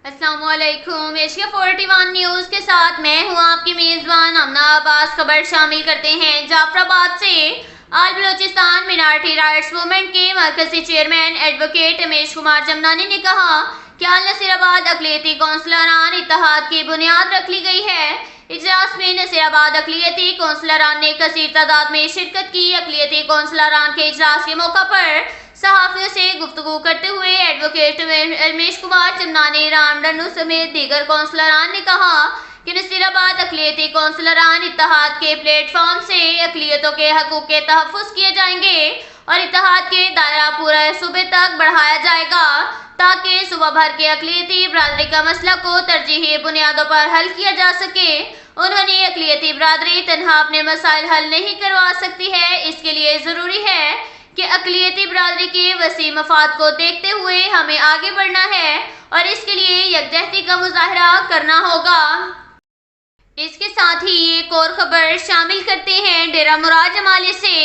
अस्सलाम वालेकुम। Asia 41 news के साथ मैं हूं आपकी मेजबान अमना अब्बास। खबर शामिल करते हैं जाफराबाद से। आल बलोचिस्तान मिनारिटी राइट्स मूवमेंट के मरकजी चेयरमैन एडवोकेट रमेश कुमार जमनानी ने कहा कि आल नसीराबाद अक़लियती कौंसलरान इत्तेहाद की बुनियाद रख ली गई है। इजलास में नसीराबाद अक़लियती कौंसलरान ने कसीर तादाद में शिरकत की। अक़लियती कौंसलरान के इजलास के मौका पर सहाफ़ियों से गुफ्तगू करते हुए एडवोकेट रमेश कुमार जमनानी रामडनू समेत दीगर कौंसलरान ने कहा कि नसीराबाद अक़लियती कौंसलरान इत्तेहाद के प्लेटफॉर्म से अक़लियतों के हकूक़ के तहफ़्फ़ुज़ किए जाएंगे और इत्तेहाद के दायरा पूरे सूबे तक बढ़ाया जाएगा ताकि सूबा भर के अक़लियती बरादरी का मसला को तरजीही बुनियादों पर हल किया जा सके। उन्होंने अक़लियती बरादरी तन्हा अपने मसाइल हल नहीं करवा सकती है, इसके लिए ज़रूरी है कि अक़लियती बरादरी के वसी मफाद को देखते हुए हमें आगे बढ़ना है और इसके लिए यकजहती का मुजाहरा करना होगा। इसके साथ ही एक और खबर शामिल करते हैं डेरा मुराद जमाली से।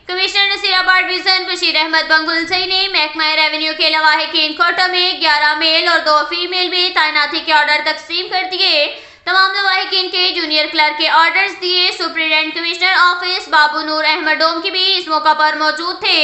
कमिश्नर नसीराबाद डिवीजन बशीर अहमद बंगुलजई ने महकमा रेवेन्यू के लवाहिकीन कोटा में 11 मेल और 2 फीमेल में तैनाती के ऑर्डर तकसीम कर दिए। तमाम लवाहिकीन के जूनियर क्लर्क के ऑर्डर्स दिए। सुप्रीडेंट कमिश्नर ऑफिस बाबू नूर अहमद डोमकी भी इस मौका पर मौजूद थे।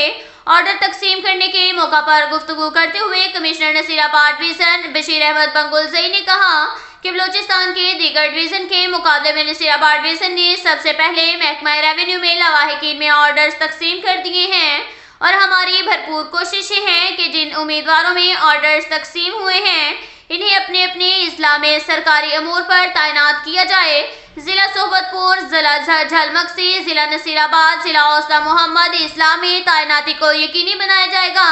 ऑर्डर तकसीम करने के मौका पर गुफ्तगू करते हुए कमिश्नर नसीराबाद डिवीजन बशीर अहमद बंगुलजई ने कहा कि बलोचिस्तान के दीगर डिवीजन के मुकाबले में नसीराबाद डिवीजन ने सबसे पहले महकमा रेवेन्यू में लवाहिकीन में ऑर्डर्स तकसीम कर दिए हैं और हमारी भरपूर कोशिशें हैं कि जिन उम्मीदवारों में ऑर्डर्स तकसीम हुए हैं इन्हें अपने अपने इजला में सरकारी अमूर पर तैनात किया जाए। जिला सोबतपुर, जिला झलमक्सी, जिला नसीराबाद, जिला औसला मोहम्मद इस्लाम में तैनाती को यकीनी बनाया जाएगा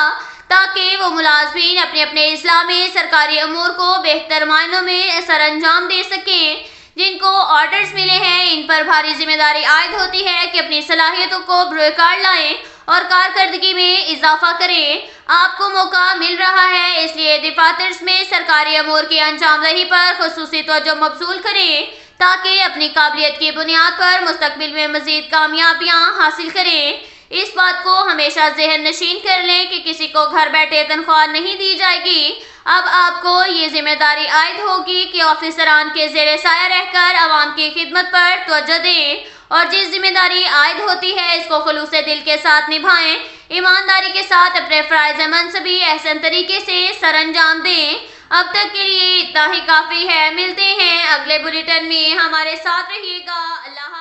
ताकि वो मुलाजमीन अपने अपने इस्ला में सरकारी अमूर को बेहतर मायनों में सर अंजाम दे सकें। जिनको ऑर्डर्स मिले हैं इन पर भारी जिम्मेदारी आयद होती है कि अपनी सलाहियतों को बरूकार लाएं और कारकर्दगी में इजाफा करें। आपको मौका मिल रहा है, इसलिए दफातर्स में सरकारी अमूर की अंजाम दही पर खुसूसी तवज्जो मबसूल करें ताकि अपनी काबिलियत की बुनियाद पर मुस्तकबिल में मजीद कामयाबियाँ हासिल करें। इस बात को हमेशा ज़हन नशीन कर लें कि किसी को घर बैठे तनख्वाह नहीं दी जाएगी। अब आपको ये जिम्मेदारी आयद होगी कि ऑफिसरान के ज़ेरे साया रहकर आवाम की खिदमत पर तवज्जो दें और जिस जिम्मेदारी आयद होती है इसको खुलूस दिल के साथ निभाएं, ईमानदारी के साथ अपने फ़राइज़ मनसबी एहसन तरीके से सर अंजाम दें। अब तक के लिए इतना ही काफ़ी है। मिलते हैं अगले बुलेटिन में, हमारे साथ रहिएगा। अल्लाह।